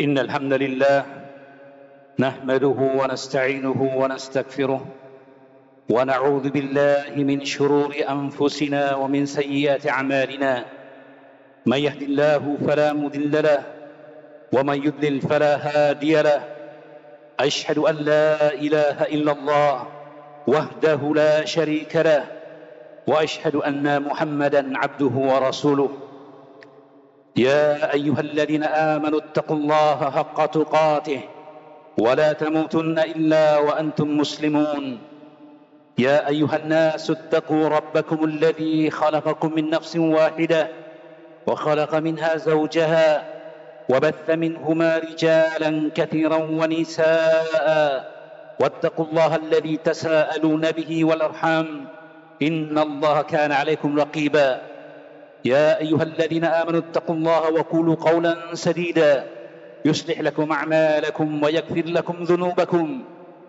إن الحمد لله نحمده ونستعينه ونستغفره ونعوذ بالله من شرور أنفسنا ومن سيئات أعمالنا من يهد الله فلا مضل له ومن يضلل فلا هادي له أشهد أن لا إله إلا الله وحده لا شريك له وأشهد أن محمدا عبده ورسوله يا أيها الذين آمنوا اتقوا الله حق تقاته ولا تموتن إلا وأنتم مسلمون يا أيها الناس اتقوا ربكم الذي خلقكم من نفس واحدة وخلق منها زوجها وبث منهما رجالا كثيرا ونساء واتقوا الله الذي تساءلون به والأرحام إن الله كان عليكم رقيبا يا أيها الذين آمنوا اتقوا الله وقولوا قولا سديدا يصلح لكم أعمالكم ويغفر لكم ذنوبكم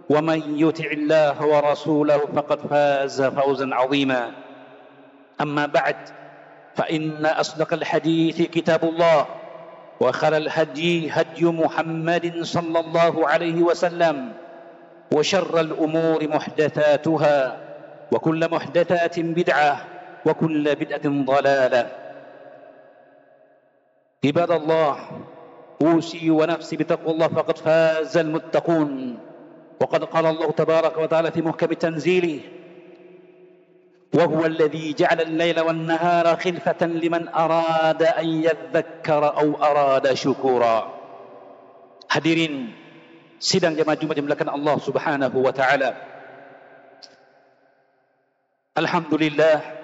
ومن يطع الله ورسوله فقد فاز فوزا عظيما أما بعد فإن أصدق الحديث كتاب الله وخير الهدي هدي محمد صلى الله عليه وسلم وشر الأمور محدثاتها وكل محدثات بدعة وكل بدعة ضلالة عباد الله أوصي ونفسي بتقوى الله فقد فاز المتقون وقد قال الله تبارك وتعالى في محكم تنزيله وهو الذي جعل الليل والنهار خلفة لمن أراد أن يذكر أو أراد شكورا. Hadirin sidang jemaah Jumat dimulakan Allah Subhanahu wa taala. Alhamdulillah,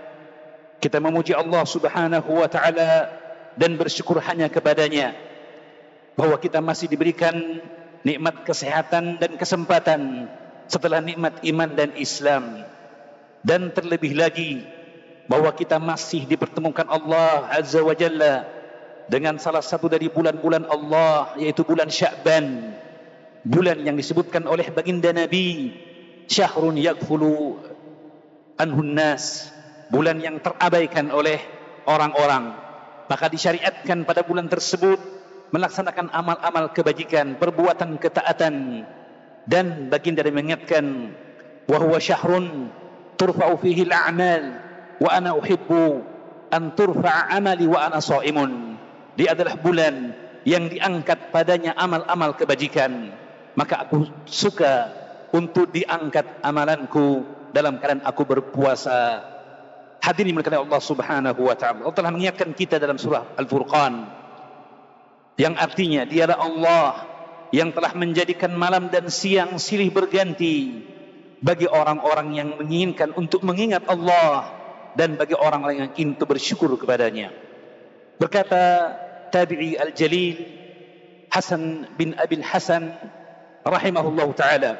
kita memuji Allah Subhanahu wa taala dan bersyukur hanya kepadanya bahwa kita masih diberikan nikmat kesehatan dan kesempatan setelah nikmat iman dan Islam, dan terlebih lagi bahwa kita masih dipertemukan Allah Azza wa Jalla dengan salah satu dari bulan-bulan Allah, yaitu bulan Sya'ban, bulan yang disebutkan oleh baginda Nabi syahrun yaghfulu anhun nas, bulan yang terabaikan oleh orang-orang. Maka disyariatkan pada bulan tersebut melaksanakan amal-amal kebajikan, perbuatan ketaatan, dan baginda mengingatkan wa huwa syahrun turfa'u fihi al-a'mal wa ana uhibbu an turfa'a amali wa ana sha'imun. Dia adalah bulan yang diangkat padanya amal-amal kebajikan, maka aku suka untuk diangkat amalanku dalam keadaan aku berpuasa. Hadirin dimulakan Allah Subhanahu wa taala. Allah telah mengingatkan kita dalam surah Al-Furqan, yang artinya dialah Allah yang telah menjadikan malam dan siang silih berganti bagi orang-orang yang menginginkan untuk mengingat Allah dan bagi orang-orang yang ingin untuk bersyukur kepadanya. Berkata tabi'i al-jalil Hasan bin Abi Hasan rahimahullahu taala,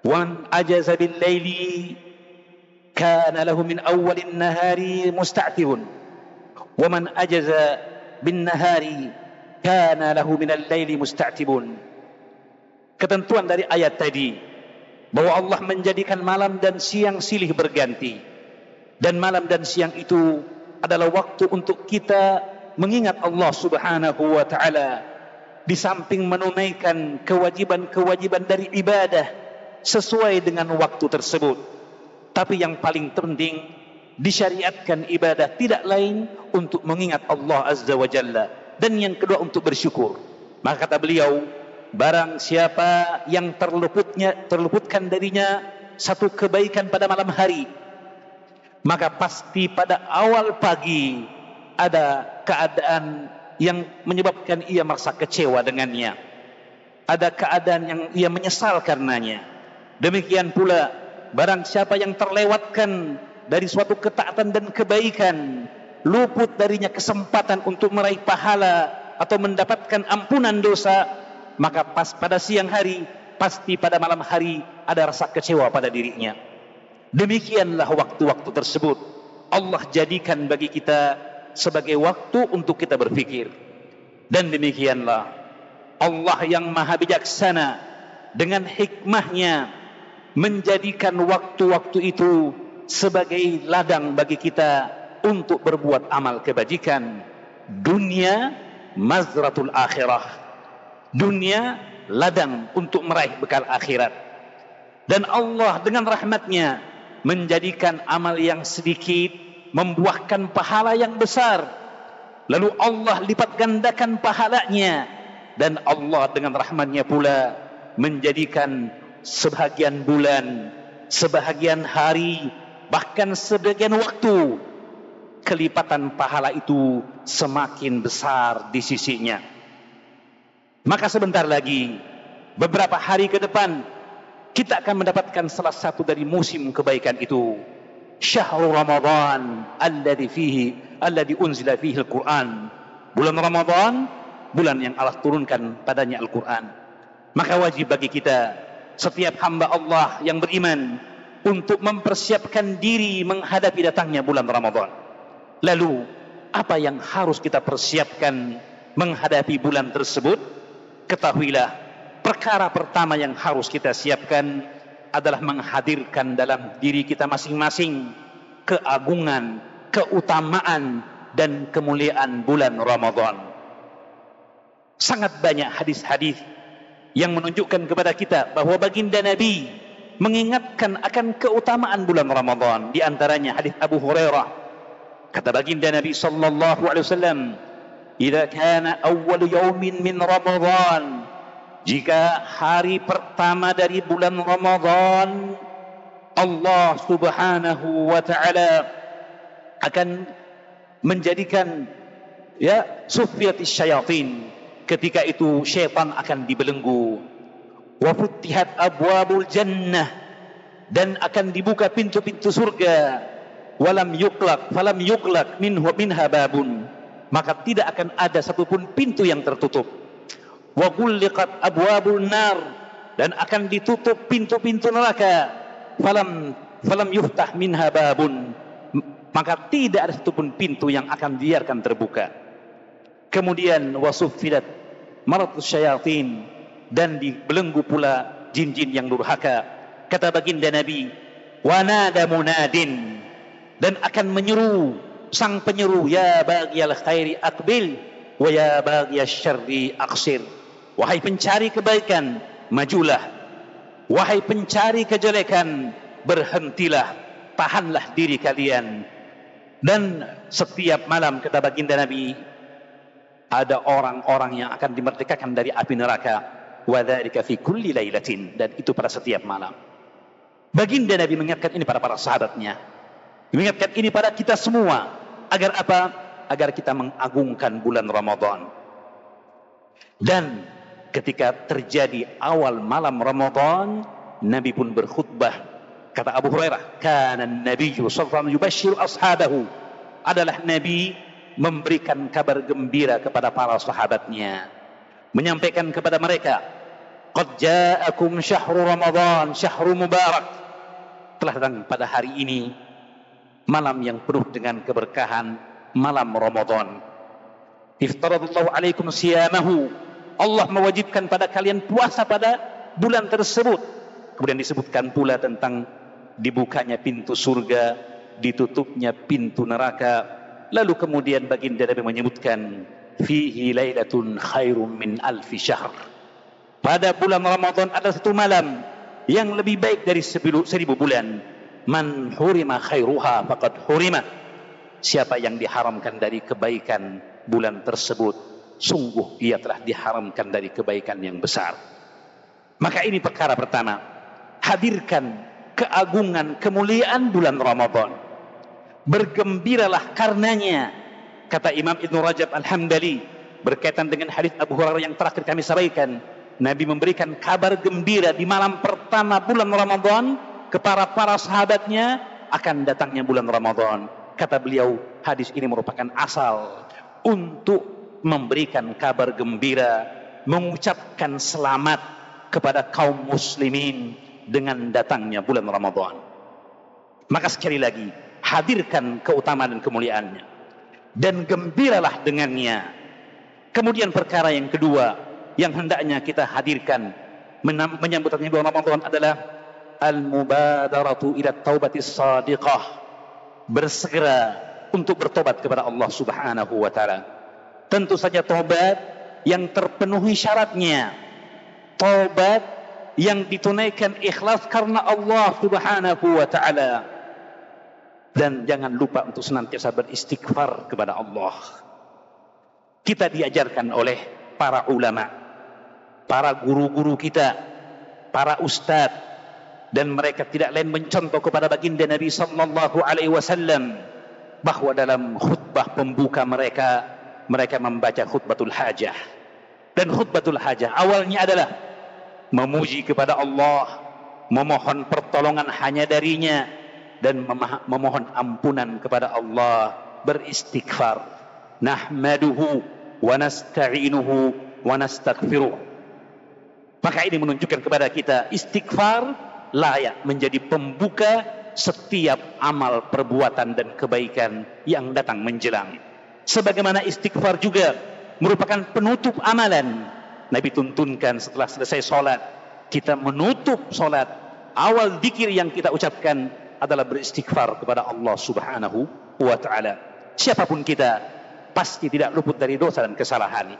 "Wan ajaza bil laili kana lahu min awwalin nahari musta'tirun wa man ajaza bin nahari kana lahu min al-laili musta'tibun." Ketentuan dari ayat tadi bahwa Allah menjadikan malam dan siang silih berganti, dan malam dan siang itu adalah waktu untuk kita mengingat Allah Subhanahu wa taala, di samping menunaikan kewajiban-kewajiban dari ibadah sesuai dengan waktu tersebut. Tapi yang paling penting, disyariatkan ibadah tidak lain untuk mengingat Allah Azza wa Jalla, dan yang kedua untuk bersyukur. Maka kata beliau, barang siapa yang terluputkan darinya satu kebaikan pada malam hari, maka pasti pada awal pagi ada keadaan yang menyebabkan ia merasa kecewa dengannya, ada keadaan yang ia menyesal karenanya. Demikian pula barang siapa yang terlewatkan dari suatu ketaatan dan kebaikan, luput darinya kesempatan untuk meraih pahala atau mendapatkan ampunan dosa, maka pada siang hari, pasti pada malam hari ada rasa kecewa pada dirinya. Demikianlah waktu-waktu tersebut Allah jadikan bagi kita sebagai waktu untuk kita berfikir. Dan demikianlah Allah yang maha bijaksana dengan hikmahnya menjadikan waktu-waktu itu sebagai ladang bagi kita untuk berbuat amal kebajikan dunia mazratul akhirah. Dunia ladang untuk meraih bekal akhirat. Dan Allah dengan rahmatnya menjadikan amal yang sedikit membuahkan pahala yang besar. Lalu Allah lipat gandakan pahalanya. Dan Allah dengan rahmatnya pula menjadikan sebahagian bulan, sebahagian hari, bahkan sebagian waktu, kelipatan pahala itu semakin besar di sisinya. Maka sebentar lagi, beberapa hari ke depan, kita akan mendapatkan salah satu dari musim kebaikan itu. Syahrul Ramadan alladhi unzila fihi al-Quran. Bulan Ramadan, bulan yang Allah turunkan padanya Al-Quran. Maka wajib bagi kita, setiap hamba Allah yang beriman, untuk mempersiapkan diri menghadapi datangnya bulan Ramadan. Lalu, apa yang harus kita persiapkan menghadapi bulan tersebut? Ketahuilah, perkara pertama yang harus kita siapkan adalah menghadirkan dalam diri kita masing-masing keagungan, keutamaan, dan kemuliaan bulan Ramadan. Sangat banyak hadis-hadis yang menunjukkan kepada kita bahwa baginda Nabi mengingatkan akan keutamaan bulan Ramadan. Di antaranya hadis Abu Hurairah. Kata baginda Nabi sallallahu alaihi wasallam, "Idza kana awwal yaumin min Ramadan," jika hari pertama dari bulan Ramadan, Allah Subhanahu wa taala akan menjadikan suffiyatis syayatin. Ketika itu syaitan akan dibelenggu. Wa futtihat abwabul jannah, dan akan dibuka pintu-pintu surga. Falam yuqlaq minha babun, maka tidak akan ada satupun pintu yang tertutup. Wa ghulliqat abwabun nar, dan akan ditutup pintu-pintu neraka. Falam yuftah minha babun, maka tidak ada satupun pintu yang akan dibiarkan terbuka. Kemudian wasuffidat maratus syayatin, dan dibelenggu pula jin-jin yang durhaka. Kata baginda Nabi, wa nada munadin, dan akan menyeru sang penyeru, ya baghiyal khairi aqbil wa ya baghiyasy syarri aqsir. Wahai pencari kebaikan, majulah. Wahai pencari kejelekan, berhentilah, tahanlah diri kalian. Dan setiap malam, kata baginda Nabi, ada orang-orang yang akan dimerdekakan dari api neraka. Wa dzalika fi kulli lailatin, dan itu pada setiap malam. Baginda Nabi mengingatkan ini pada para sahabatnya, mengingatkan ini pada kita semua. Agar apa? Agar kita mengagungkan bulan Ramadan. Dan ketika terjadi awal malam Ramadan, Nabi pun berkhutbah. Kata Abu Hurairah, kana an-nabiyyu sallallahu alaihi wasallam yubashshiru ashabahu, adalah Nabi memberikan kabar gembira kepada para sahabatnya, menyampaikan kepada mereka, qad ja'akum syahrul Ramadan, syahrul mubarak, telah datang pada hari ini malam yang penuh dengan keberkahan, malam Ramadan. Iftaradallahu alaikum siyamahu, Allah mewajibkan pada kalian puasa pada bulan tersebut. Kemudian disebutkan pula tentang dibukanya pintu surga, ditutupnya pintu neraka. Lalu kemudian baginda Nabi menyebutkan, fihi lailatun khairum min alfi syahr, pada bulan Ramadan ada satu malam yang lebih baik dari 1000 bulan. Man hurima khairuha faqad hurima, siapa yang diharamkan dari kebaikan bulan tersebut, sungguh ia telah diharamkan dari kebaikan yang besar. Maka ini perkara pertama, hadirkan keagungan, kemuliaan bulan Ramadan. Bergembiralah karenanya. Kata Imam Ibn Rajab Al-Hambali berkaitan dengan hadis Abu Hurairah yang terakhir kami sampaikan, Nabi memberikan kabar gembira di malam pertama bulan Ramadan kepada para sahabatnya akan datangnya bulan Ramadan. Kata beliau, hadis ini merupakan asal untuk memberikan kabar gembira, mengucapkan selamat kepada kaum muslimin dengan datangnya bulan Ramadan. Maka sekali lagi, hadirkan keutamaan dan kemuliaannya, dan gembiralah dengannya. Kemudian perkara yang kedua yang hendaknya kita hadirkan menyambut bulan Ramadan adalah al-mubadaratu ila taubatis shadiqah, bersegera untuk bertobat kepada Allah Subhanahu wa taala. tentu saja taubat yang terpenuhi syaratnya, taubat yang ditunaikan ikhlas karena Allah Subhanahu wa taala. Dan jangan lupa untuk senantiasa beristighfar kepada Allah. Kita diajarkan oleh para ulama, para guru-guru kita, para ustadz, dan mereka tidak lain mencontoh kepada baginda Nabi sallallahu alaihi wasallam bahwa dalam khutbah pembuka mereka membaca khutbatul hajah. Dan khutbatul hajah awalnya adalah memuji kepada Allah, memohon pertolongan hanya darinya, dan memohon ampunan kepada Allah, beristighfar. Nahmaduhu wa nasta'inuhu wa nastaghfiruh. Maka ini menunjukkan kepada kita istighfar layak menjadi pembuka setiap amal perbuatan dan kebaikan yang datang menjelang. Sebagaimana istighfar juga merupakan penutup amalan. Nabi tuntunkan setelah selesai sholat, kita menutup sholat, awal zikir yang kita ucapkan adalah beristighfar kepada Allah Subhanahu wa ta'ala. Siapapun kita pasti tidak luput dari dosa dan kesalahan.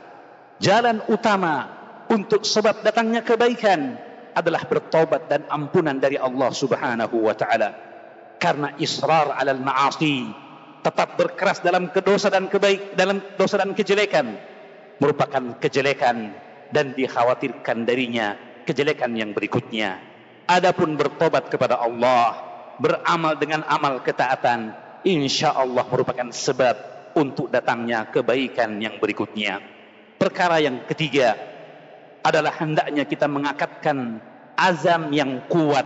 Jalan utama untuk sebab datangnya kebaikan adalah bertobat dan ampunan dari Allah Subhanahu wa ta'ala. Karena israr alal ma'asi, tetap berkeras dalam dalam dosa dan kejelekan, merupakan kejelekan dan dikhawatirkan darinya kejelekan yang berikutnya. Adapun bertobat kepada Allah, beramal dengan amal ketaatan, insya Allah merupakan sebab untuk datangnya kebaikan yang berikutnya. Perkara yang ketiga adalah hendaknya kita mengakatkan azam yang kuat,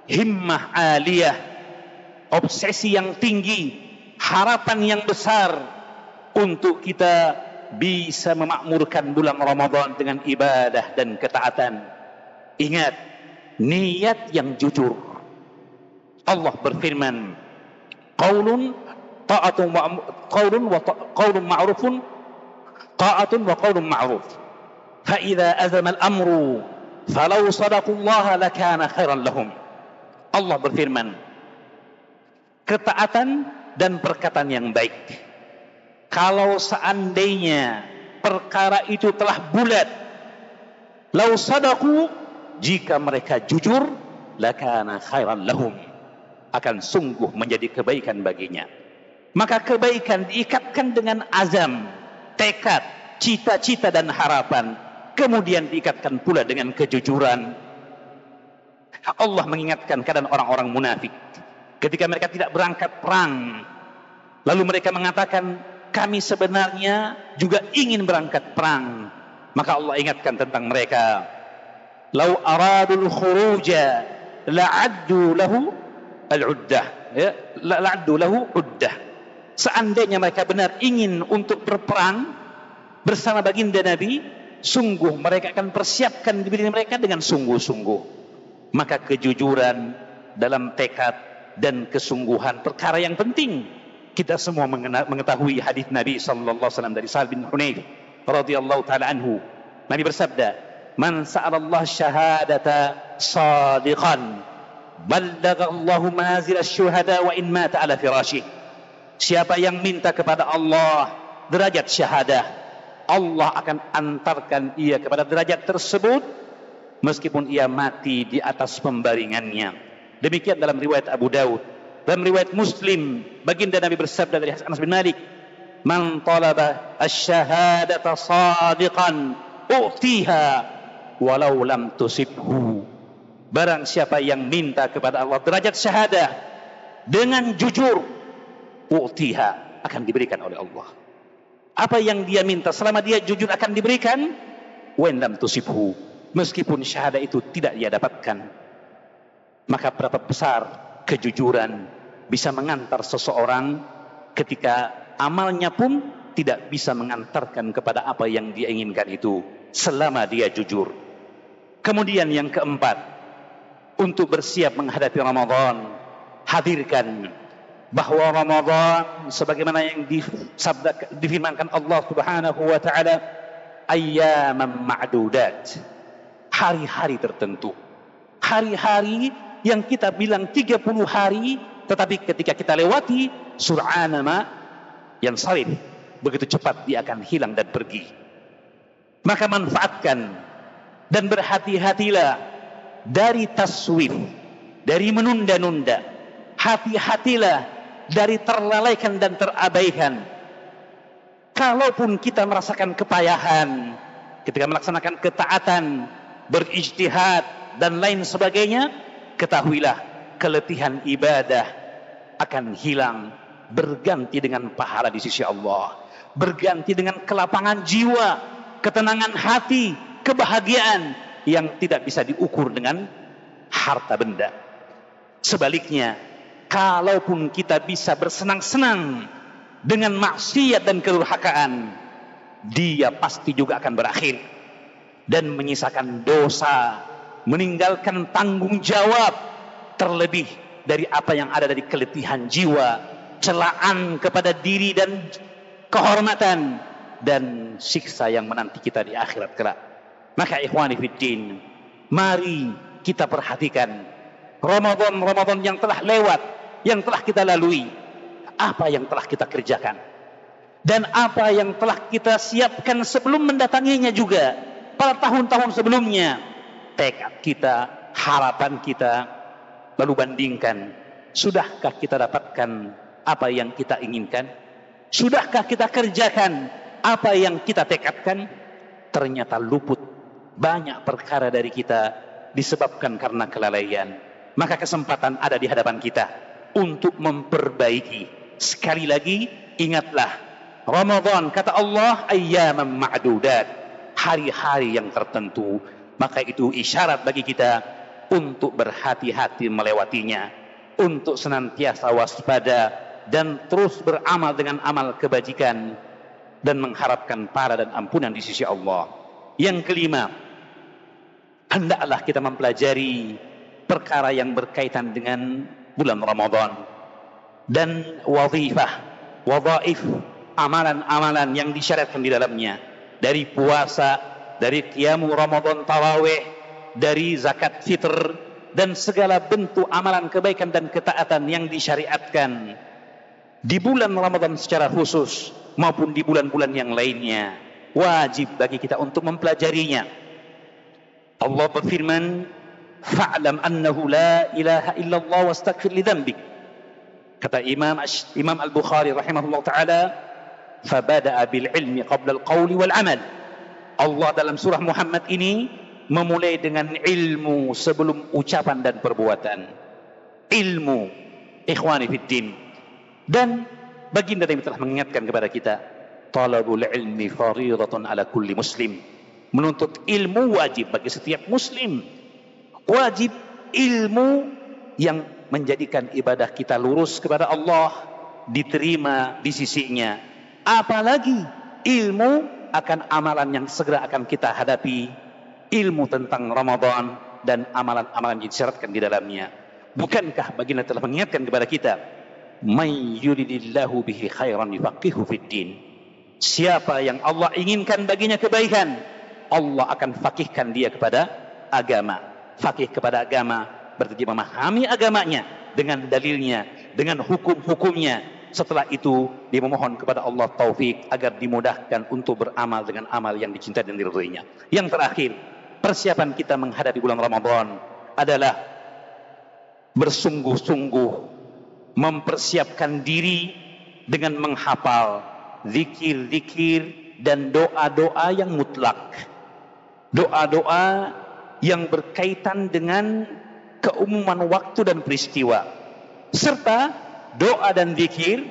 himmah aliyah, obsesi yang tinggi, harapan yang besar untuk kita bisa memakmurkan bulan Ramadan dengan ibadah dan ketaatan. Ingat, niat yang jujur. Allah berfirman, qaulun ma'rufun ta'atun wa qaulun ma'ruf. Fa idza azama al-amru falau sadaqullaha lakana khairan lahum. Allah berfirman, ketaatan dan perkataan yang baik. Kalau seandainya perkara itu telah bulat, lau sadaku, jika mereka jujur, lakana khairan lahum, akan sungguh menjadi kebaikan baginya. Maka kebaikan diikatkan dengan azam, tekad, cita-cita dan harapan. Kemudian diikatkan pula dengan kejujuran. Allah mengingatkan keadaan orang-orang munafik ketika mereka tidak berangkat perang, lalu mereka mengatakan, kami sebenarnya juga ingin berangkat perang. Maka Allah ingatkan tentang mereka, lau aradul khuruja la'addu lahu al-uddah, ya, la'addu lahu uddah. Seandainya mereka benar ingin untuk berperang bersama baginda Nabi, sungguh mereka akan persiapkan diri mereka dengan sungguh-sungguh. Maka kejujuran dalam tekad dan kesungguhan perkara yang penting. Kita semua mengetahui hadis Nabi sallallahu alaihi wasallam dari Sa'ad bin Hunayf radhiyallahu taala anhu. Nabi bersabda, "Man sa'ala Allah syahadata shadiqan, ballagha Allahu manazil asy-syuhada wa in mata ala firasyih." Siapa yang minta kepada Allah derajat syahadah, Allah akan antarkan ia kepada derajat tersebut meskipun ia mati di atas pembaringannya. Demikian dalam riwayat Abu Daud. Dalam riwayat Muslim, baginda Nabi bersabda dari Anas bin Malik, "Man talaba asy-syahadata shadiqan u'tiha walau lam tusibhu." Barang siapa yang minta kepada Allah derajat syahadah dengan jujur, u'tiha, akan diberikan oleh Allah. Apa yang dia minta selama dia jujur akan diberikan. Wa in lam tusibhu, meskipun syahadah itu tidak dia dapatkan. Maka berapa besar kejujuran bisa mengantar seseorang ketika amalnya pun tidak bisa mengantarkan kepada apa yang dia inginkan itu selama dia jujur. Kemudian yang keempat, untuk bersiap menghadapi Ramadan, hadirkan bahwa Ramadan sebagaimana yang difirmankan Allah Subhanahu wa taala, ayyaman ma'dudat, hari-hari tertentu. Hari-hari yang kita bilang 30 hari, tetapi ketika kita lewati sur'ana ma yansarif, begitu cepat dia akan hilang dan pergi. Maka manfaatkan dan berhati-hatilah dari taswif, dari menunda-nunda. Hati-hatilah dari terlalaikan dan terabaikan. Kalaupun kita merasakan kepayahan ketika melaksanakan ketaatan, berijtihad dan lain sebagainya, ketahuilah keletihan ibadah akan hilang, berganti dengan pahala di sisi Allah, berganti dengan kelapangan jiwa, ketenangan hati, kebahagiaan yang tidak bisa diukur dengan harta benda. Sebaliknya, kalaupun kita bisa bersenang-senang dengan maksiat dan kedurhakaan, dia pasti juga akan berakhir dan menyisakan dosa, meninggalkan tanggung jawab, terlebih dari apa yang ada dari keletihan jiwa, celaan kepada diri dan kehormatan, dan siksa yang menanti kita di akhirat kelak. Maka ikhwani fiddin, mari kita perhatikan Ramadan yang telah lewat, yang telah kita lalui, apa yang telah kita kerjakan dan apa yang telah kita siapkan sebelum mendatanginya juga pada tahun-tahun sebelumnya. Tekad kita, harapan kita, lalu bandingkan, sudahkah kita dapatkan apa yang kita inginkan? Sudahkah kita kerjakan apa yang kita tekadkan? Ternyata luput banyak perkara dari kita disebabkan karena kelalaian. Maka kesempatan ada di hadapan kita untuk memperbaiki. Sekali lagi, ingatlah, Ramadan kata Allah ayyaman ma'dudat, hari-hari yang tertentu. Maka itu isyarat bagi kita untuk berhati-hati melewatinya, untuk senantiasa waspada dan terus beramal dengan amal kebajikan dan mengharapkan pahala dan ampunan di sisi Allah. Yang kelima, hendaklah kita mempelajari perkara yang berkaitan dengan bulan Ramadan dan wadhaif, amalan-amalan yang disyariatkan di dalamnya, dari puasa, dari qiyamu Ramadan tarawih, dari zakat fitr, dan segala bentuk amalan kebaikan dan ketaatan yang disyariatkan di bulan Ramadan secara khusus maupun di bulan-bulan yang lainnya. Wajib bagi kita untuk mempelajarinya. Allah berfirman, fa'lam annahu la ilaha illallah wastaghfir li dzambik. Kata Imam Al-Bukhari rahimahullah ta'ala, fabada'a bil ilmi qabla al-qawli wal amal. Allah dalam surah Muhammad ini memulai dengan ilmu sebelum ucapan dan perbuatan. Ilmu, ikhwani fiddin. Dan baginda Nabi telah mengingatkan kepada kita, talabul ilmi faridatun ala kulli muslim. Menuntut ilmu wajib bagi setiap muslim. Wajib ilmu yang menjadikan ibadah kita lurus kepada Allah, diterima di sisinya. Apalagi ilmu akan amalan yang segera akan kita hadapi, ilmu tentang Ramadan dan amalan-amalan yang disyaratkan di dalamnya. Bukankah baginda telah mengingatkan kepada kita, may yuridillahu bihi khairan yufaqihu fiddin. Siapa yang Allah inginkan baginya kebaikan, Allah akan fakihkan dia kepada agama. Fakih kepada agama berarti memahami agamanya dengan dalilnya, dengan hukum-hukumnya. Setelah itu dia memohon kepada Allah taufik agar dimudahkan untuk beramal dengan amal yang dicintai dan diridhoinya. Yang terakhir, persiapan kita menghadapi bulan Ramadan adalah bersungguh-sungguh mempersiapkan diri dengan menghafal zikir-zikir dan doa-doa yang mutlak. Doa-doa yang berkaitan dengan keumuman waktu dan peristiwa, serta doa dan zikir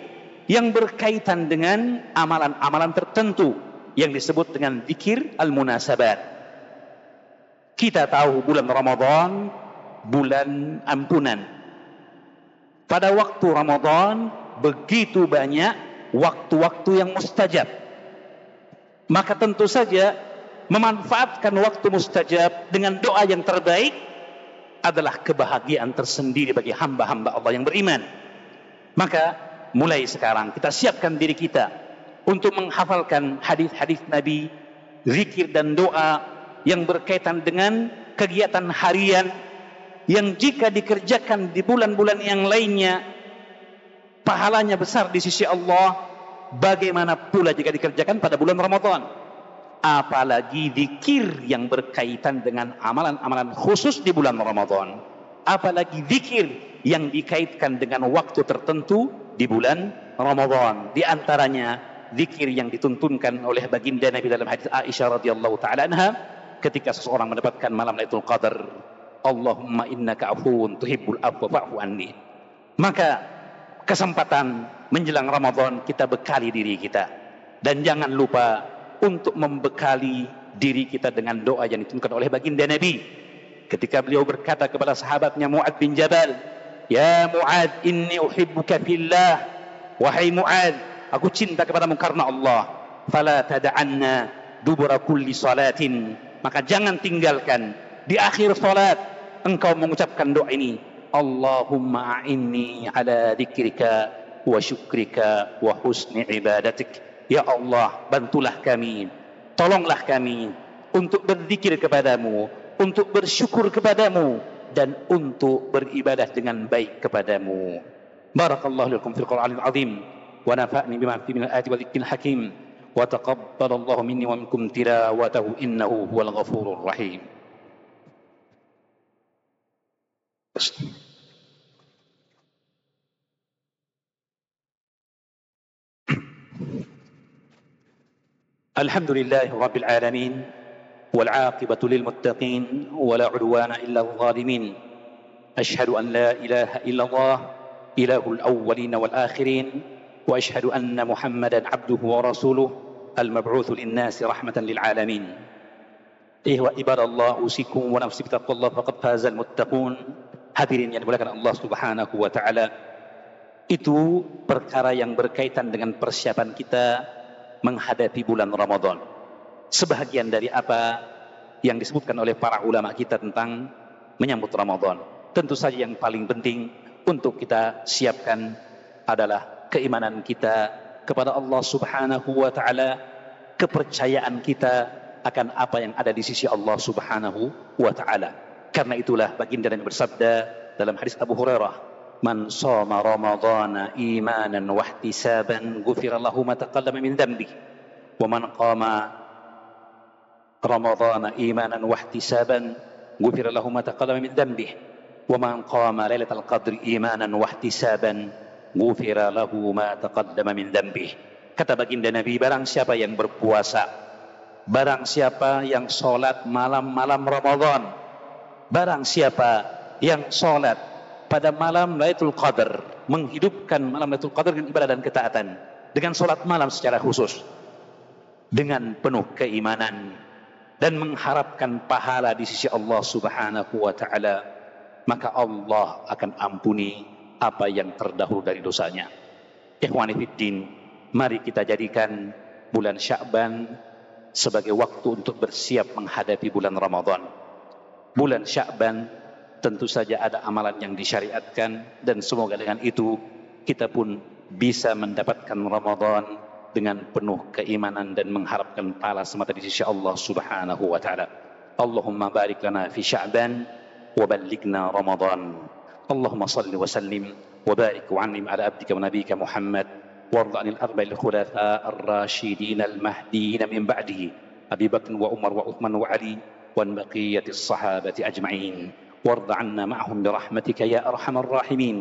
yang berkaitan dengan amalan-amalan tertentu yang disebut dengan zikir al-munasabat. Kita tahu bulan Ramadan bulan ampunan. Pada waktu Ramadan begitu banyak waktu-waktu yang mustajab. Maka tentu saja memanfaatkan waktu mustajab dengan doa yang terbaik adalah kebahagiaan tersendiri bagi hamba-hamba Allah yang beriman. Maka mulai sekarang kita siapkan diri kita untuk menghafalkan hadis-hadis Nabi, zikir dan doa yang berkaitan dengan kegiatan harian yang jika dikerjakan di bulan-bulan yang lainnya pahalanya besar di sisi Allah, bagaimana pula jika dikerjakan pada bulan Ramadan? Apalagi zikir yang berkaitan dengan amalan-amalan khusus di bulan Ramadan. Apalagi zikir yang dikaitkan dengan waktu tertentu di bulan Ramadan. Di antaranya zikir yang dituntunkan oleh baginda Nabi dalam hadis Aisyah radhiyallahu taala anha ketika seseorang mendapatkan malam Lailatul Qadar, Allahumma innaka afuwun tuhibbul afwa fa'fu anni. Maka kesempatan menjelang Ramadan kita bekali diri kita, dan jangan lupa untuk membekali diri kita dengan doa yang ditunjukkan oleh baginda Nabi ketika beliau berkata kepada sahabatnya Mu'adz bin Jabal, ya Mu'adz, inni uhibbuka fillah, wahai Mu'adz, aku cinta kepadamu karena Allah, fala tada'anna dubura kulli salatin, maka jangan tinggalkan di akhir salat engkau mengucapkan doa ini, Allahumma a'inni ala dzikrika wa syukrika wa husni ibadatik. Ya Allah, bantulah kami, tolonglah kami untuk berzikir kepadamu, untuk bersyukur kepadamu, dan untuk beribadah dengan baik kepadamu. Barakallahu lakum fil Qur'anil azim wa nafa'ni bima fihi minal ayati wa dzikril hakim wa taqabbalallahu minni wa minkum tilawatahu innahu huwal ghafurur rahim. الحمد لله رب العالمين والعاقبة للمتقين ولا عدوان إلا الظالمين أشهد أن لا إله إلا الله إله الأولين والآخرين وأشهد أن محمدا عبده ورسوله المبعوث للناس رحمة للعالمين عباد الله أوصيكم ونفسي بتقوى الله فقد فاز المتقون. Hadirin yang dimuliakan Allah Subhanahu wa taala, itu perkara yang berkaitan dengan persiapan kita menghadapi bulan Ramadan. Sebahagian dari apa yang disebutkan oleh para ulama kita tentang menyambut Ramadan. Tentu saja yang paling penting untuk kita siapkan adalah keimanan kita kepada Allah Subhanahu wa taala, kepercayaan kita akan apa yang ada di sisi Allah Subhanahu wa taala. Karena itulah baginda Nabi bersabda dalam hadis Abu Hurairah, man shoma ramadhana imanan wa ihtisaban ghufira lahu ma taqaddama min dhanbihi wa man qama ramadhana imanan wa ihtisaban ghufira lahu ma taqaddama min dhanbihi wa man qama lailatal qadri imanan wa ihtisaban ghufira lahu ma taqaddama min dhanbihi. Kata baginda Nabi, barang siapa yang berpuasa, barang siapa yang salat malam-malam Ramadan, barang siapa yang salat pada malam Lailatul Qadar, menghidupkan malam Lailatul Qadar dengan ibadah dan ketaatan, dengan solat malam secara khusus, dengan penuh keimanan dan mengharapkan pahala di sisi Allah Subhanahu wa taala, maka Allah akan ampuni apa yang terdahulu dari dosanya. Ikhwani fiddin, mari kita jadikan bulan Sya'ban sebagai waktu untuk bersiap menghadapi bulan Ramadan. Bulan Sya'ban tentu saja ada amalan yang disyariatkan, dan semoga dengan itu kita pun bisa mendapatkan Ramadan dengan penuh keimanan dan mengharapkan pahala semata di sisi Allah Subhanahu wa taala. Allahumma barik lana fi Sya'ban wa ballighna Ramadan. Allahumma salli wa sallim wa barik wa an'im ala abdika wa nabiyyika Muhammad warda 'anil arba'il khulafa ar-rasyidin al-mahdiyyin min ba'dihi Abi Bakr wa Umar wa Uthman wa Ali wa baqiyatis sahabati ajma'in. وارض عنا معهم برحمتك يا أرحم الراحمين.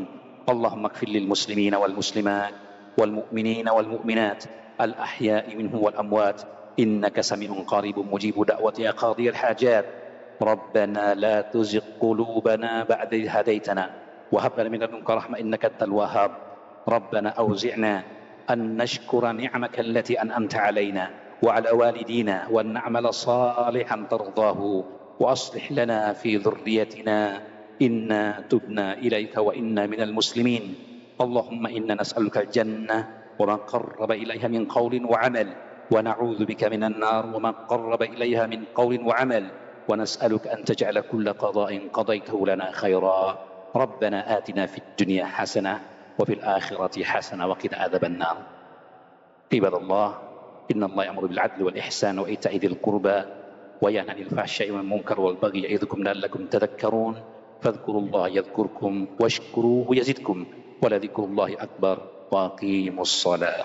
اللهم اغفر للمسلمين والمسلمات والمؤمنين والمؤمنات الأحياء منهم والأموات إنك سميع قريب مجيب دعوة يا قاضي الحاجات. ربنا لا تزغ قلوبنا بعد إذ هديتنا وهب لنا من لدنك رحمة إنك أنت الوهاب. ربنا أوزعنا أن نشكر نعمك التي أنعمت علينا وعلى والدينا وأن نعمل صالحا ترضاه وأصلح لنا في ذريتنا إنا تبنا إليك وإنا من المسلمين. اللهم إنا نسألك الجنة وما قرب إليها من قول وعمل ونعوذ بك من النار وما قرب إليها من قول وعمل ونسألك أن تجعل كل قضاء قضيته لنا خيرا. ربنا آتنا في الدنيا حسنة وفي الآخرة حسنة وقنا عذاب النار. عباد الله، إن الله يأمر بالعدل والإحسان وإيتاء ذي القربى وينهى عن الفحشاء والمنكر والبغي يعظكم لعلكم تذكرون. فاذكروا الله يذكركم واشكروه يزدكم ولذكر الله أكبر وأقيموا الصلاة.